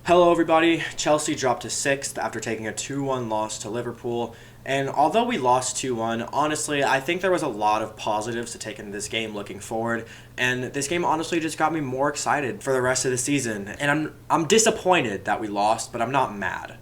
Hello everybody, Chelsea dropped to 6th after taking a 2-1 loss to Liverpool. And although we lost 2-1, honestly, I think there was a lot of positives to take into this game looking forward. And this game honestly just got me more excited for the rest of the season. And I'm disappointed that we lost, but I'm not mad.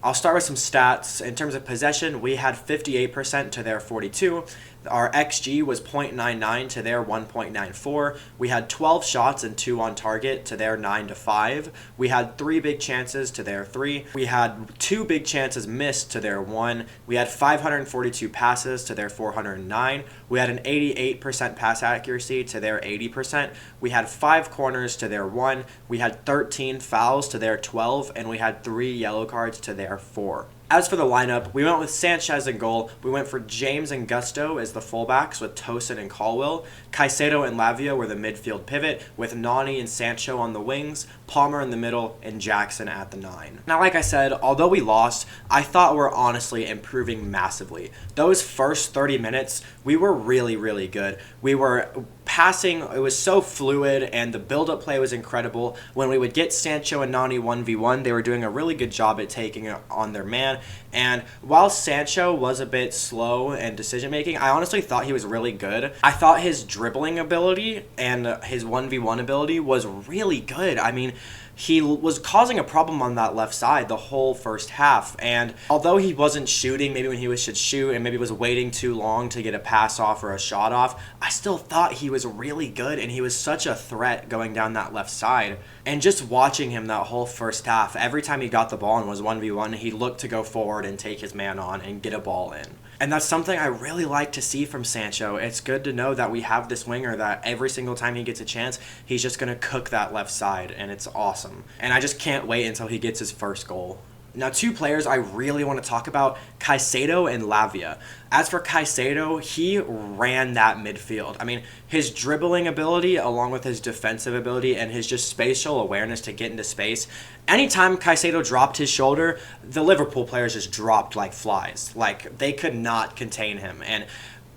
I'll start with some stats. In terms of possession, we had 58% to their 42. Our XG was 0.99 to their 1.94. We had 12 shots and 2 on target to their 9 to 5. We had 3 big chances to their 3. We had 2 big chances missed to their 1. We had 542 passes to their 409. We had an 88% pass accuracy to their 80%. We had 5 corners to their 1. We had 13 fouls to their 12, and we had 3 yellow cards to their 4. As for the lineup, we went with Sanchez in goal. We went for James and Gusto as the fullbacks with Tosin and Colwill. Caicedo and Lavia were the midfield pivot with Nani and Sancho on the wings, Palmer in the middle, and Jackson at the 9. Now, like I said, although we lost, I thought we were honestly improving massively. Those first 30 minutes, we were really, really good. We were passing, it was so fluid, and the build-up play was incredible. When we would get Sancho and Nani 1v1, they were doing a really good job at taking it on their man. And while Sancho was a bit slow in decision-making, I honestly thought he was really good. I thought his dribbling ability and his 1v1 ability was really good. I mean, he was causing a problem on that left side the whole first half. And although he wasn't shooting maybe when he should shoot and maybe was waiting too long to get a pass off or a shot off, I still thought he was really good, and he was such a threat going down that left side. And just watching him that whole first half, every time he got the ball and was 1v1, he looked to go forward and take his man on and get a ball in. And that's something I really like to see from Sancho. It's good to know that we have this winger that every single time he gets a chance, he's just going to cook that left side, and it's awesome. And I just can't wait until he gets his first goal. Now, 2 players I really want to talk about, Caicedo and Lavia. As for Caicedo, he ran that midfield. I mean, his dribbling ability along with his defensive ability and his just spatial awareness to get into space. Anytime Caicedo dropped his shoulder, the Liverpool players just dropped like flies. Like, they could not contain him. And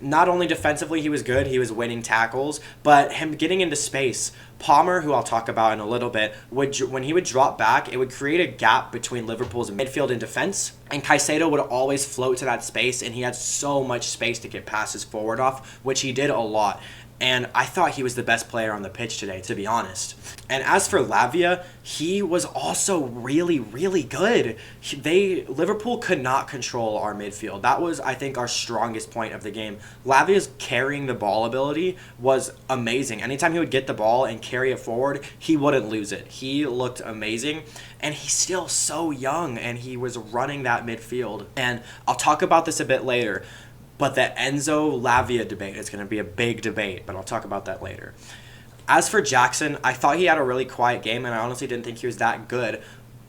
not only defensively he was good, he was winning tackles, but him getting into space. Palmer, who I'll talk about in a little bit, when he would drop back, it would create a gap between Liverpool's midfield and defense, and Caicedo would always float to that space, and he had so much space to get passes forward off, which he did a lot. And I thought he was the best player on the pitch today, to be honest. And as for Lavia, he was also really, really good. Liverpool could not control our midfield. That was, I think, our strongest point of the game. Lavia's carrying the ball ability was amazing. Anytime he would get the ball and carry it forward, he wouldn't lose it. He looked amazing. And he's still so young, and he was running that midfield. And I'll talk about this a bit later. But the Enzo-Lavia debate is going to be a big debate, but I'll talk about that later. As for Jackson, I thought he had a really quiet game, and I honestly didn't think he was that good.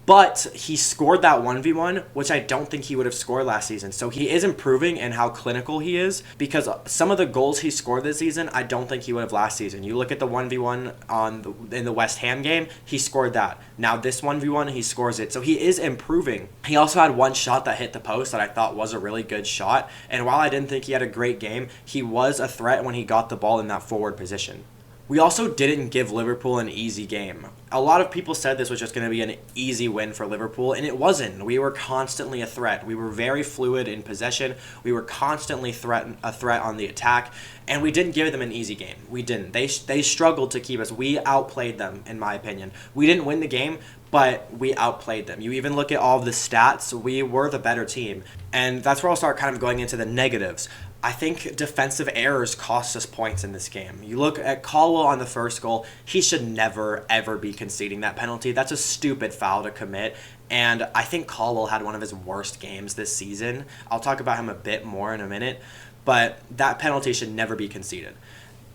But he scored that 1v1, which I don't think he would have scored last season. So he is improving in how clinical he is, because some of the goals he scored this season, I don't think he would have last season. You look at the 1v1 in the West Ham game, he scored that. Now this 1v1, he scores it. So he is improving. He also had one shot that hit the post that I thought was a really good shot. And while I didn't think he had a great game, he was a threat when he got the ball in that forward position. We also didn't give Liverpool an easy game. A lot of people said this was just going to be an easy win for Liverpool, and it wasn't. We were constantly a threat. We were very fluid in possession. We were constantly a threat on the attack, and we didn't give them an easy game. We didn't. They struggled to keep us. We outplayed them, in my opinion. We didn't win the game, but we outplayed them. You even look at all of the stats, we were the better team. And that's where I'll start kind of going into the negatives. I think defensive errors cost us points in this game. You look at Colwill on the first goal, he should never, ever be conceding that penalty. That's a stupid foul to commit, and I think Colwill had one of his worst games this season. I'll talk about him a bit more in a minute, but that penalty should never be conceded.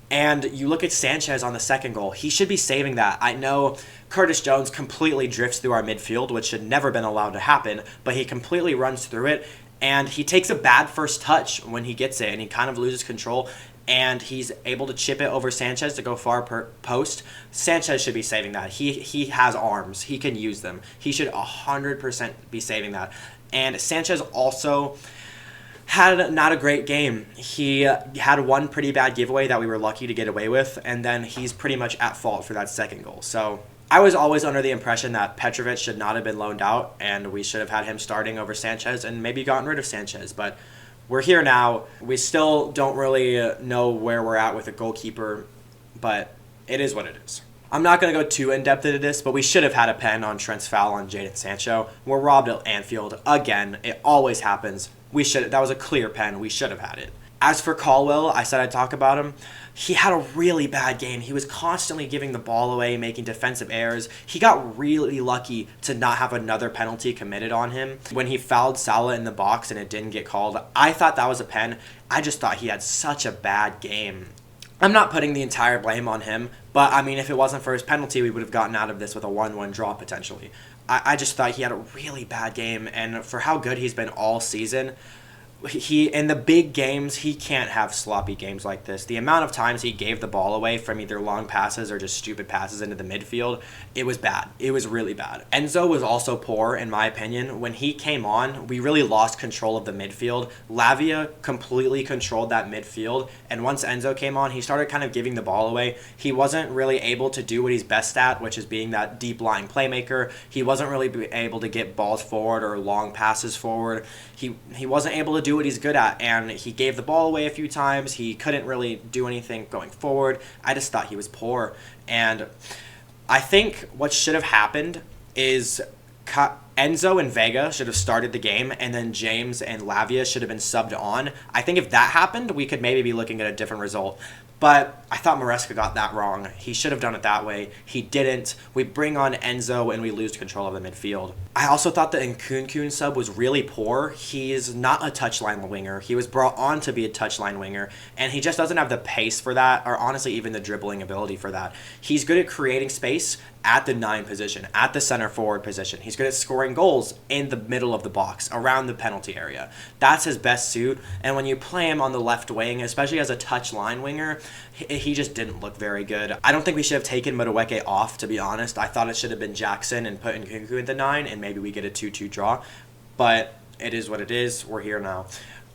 And you look at Sanchez on the second goal, he should be saving that. I know Curtis Jones completely drifts through our midfield, which should never been allowed to happen, but he completely runs through it. And he takes a bad first touch when he gets it, and he kind of loses control, and he's able to chip it over Sanchez to go far post. Sanchez should be saving that. He has arms. He can use them. He should 100% be saving that. And Sanchez also had not a great game. He had one pretty bad giveaway that we were lucky to get away with, and then he's pretty much at fault for that second goal. So I was always under the impression that Petrovic should not have been loaned out, and we should have had him starting over Sanchez and maybe gotten rid of Sanchez. But we're here now. We still don't really know where we're at with a goalkeeper, but it is what it is. I'm not going to go too in-depth into this, but we should have had a pen on Trent's foul on Jadon Sancho. We're robbed at Anfield. Again, it always happens. That was a clear pen. We should have had it. As for Colwill, I said I'd talk about him. He had a really bad game. He was constantly giving the ball away, making defensive errors. He got really lucky to not have another penalty committed on him. When he fouled Salah in the box and it didn't get called, I thought that was a pen. I just thought he had such a bad game. I'm not putting the entire blame on him, but I mean, if it wasn't for his penalty, we would have gotten out of this with a 1-1 draw potentially. I just thought he had a really bad game, and for how good he's been all season, in the big games, he can't have sloppy games like this. The amount of times he gave the ball away from either long passes or just stupid passes into the midfield, it was bad. It was really bad. Enzo was also poor, in my opinion. When he came on, we really lost control of the midfield. Lavia completely controlled that midfield, and once Enzo came on, he started kind of giving the ball away. He wasn't really able to do what he's best at, which is being that deep-lying playmaker. He wasn't really able to get balls forward or long passes forward. He wasn't able to do what he's good at, and he gave the ball away a few times. He couldn't really do anything going forward. I just thought he was poor, and I think what should have happened is Enzo and Vega should have started the game, and then James and Lavia should have been subbed on. I think if that happened, we could maybe be looking at a different result. But I thought Maresca got that wrong. He should have done it that way. He didn't. We bring on Enzo and we lose control of the midfield. I also thought the Nkunku sub was really poor. He is not a touchline winger. He was brought on to be a touchline winger, and he just doesn't have the pace for that, or honestly even the dribbling ability for that. He's good at creating space at the 9 position, at the center forward position. He's good at scoring goals in the middle of the box, around the penalty area. That's his best suit, and when you play him on the left wing, especially as a touchline winger, he just didn't look very good. I don't think we should have taken Madueke off, to be honest. I thought it should have been Jackson and put Nkunku in the 9, and maybe we get a 2-2 draw. But it is what it is. We're here now.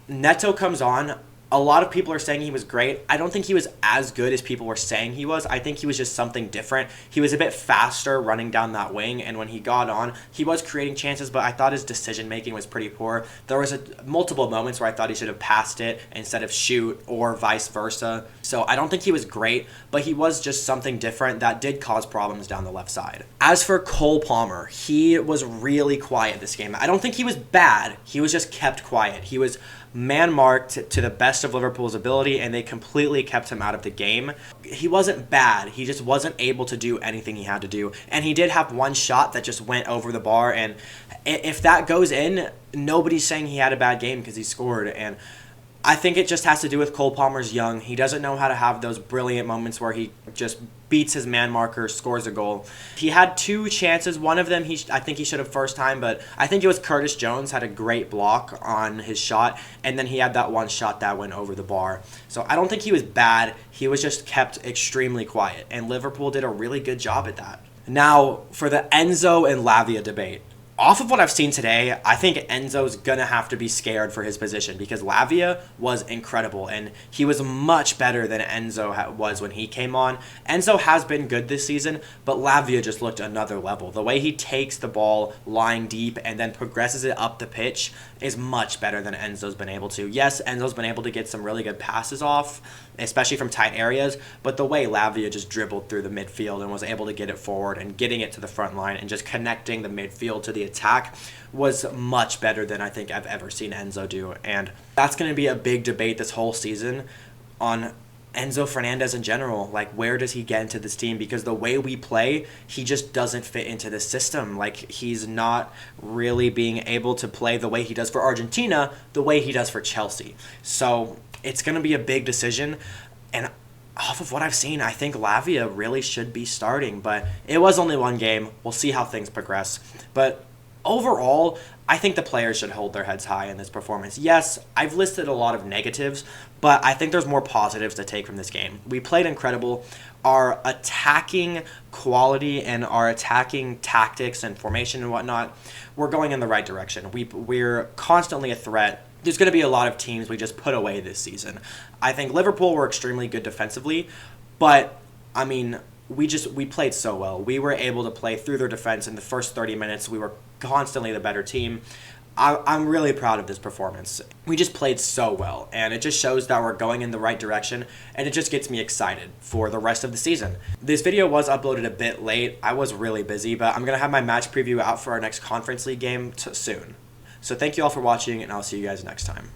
Neto comes on. A lot of people are saying he was great. I don't think he was as good as people were saying he was. I think he was just something different. He was a bit faster running down that wing, and when he got on, he was creating chances, but I thought his decision-making was pretty poor. There was multiple moments where I thought he should have passed it instead of shoot, or vice versa. So I don't think he was great, but he was just something different that did cause problems down the left side. As for Cole Palmer, he was really quiet this game. I don't think he was bad. He was just kept quiet. He was man-marked to the best of Liverpool's ability, and they completely kept him out of the game. He wasn't bad. He just wasn't able to do anything he had to do. And he did have one shot that just went over the bar, and if that goes in, nobody's saying he had a bad game because he scored. And I think it just has to do with Cole Palmer's young. He doesn't know how to have those brilliant moments where he just beats his man marker, scores a goal. He had 2 chances. One of them, I think he should have first time, but I think it was Curtis Jones had a great block on his shot, and then he had that one shot that went over the bar. So I don't think he was bad. He was just kept extremely quiet, and Liverpool did a really good job at that. Now, for the Enzo and Lavia debate. Off of what I've seen today, I think Enzo's going to have to be scared for his position because Lavia was incredible, and he was much better than Enzo was when he came on. Enzo has been good this season, but Lavia just looked another level. The way he takes the ball lying deep and then progresses it up the pitch is much better than Enzo's been able to. Yes, Enzo's been able to get some really good passes off, especially from tight areas, but the way Lavia just dribbled through the midfield and was able to get it forward and getting it to the front line and just connecting the midfield to the attack was much better than I think I've ever seen Enzo do. And that's going to be a big debate this whole season on Enzo Fernandez in general. Like, where does he get into this team? Because the way we play, he just doesn't fit into the system. Like, he's not really being able to play the way he does for Argentina, the way he does for Chelsea. So it's going to be a big decision, and off of what I've seen, I think Lavia really should be starting, but it was only one game. We'll see how things progress. But overall, I think the players should hold their heads high in this performance. Yes, I've listed a lot of negatives, but I think there's more positives to take from this game. We played incredible. Our attacking quality and our attacking tactics and formation and whatnot, we're going in the right direction. We're constantly a threat. There's going to be a lot of teams we just put away this season. I think Liverpool were extremely good defensively, but, I mean, we played so well. We were able to play through their defense in the first 30 minutes. We were constantly the better team. I'm really proud of this performance. We just played so well, and it just shows that we're going in the right direction, and it just gets me excited for the rest of the season. This video was uploaded a bit late. I was really busy, but I'm going to have my match preview out for our next Conference League game soon. So thank you all for watching, and I'll see you guys next time.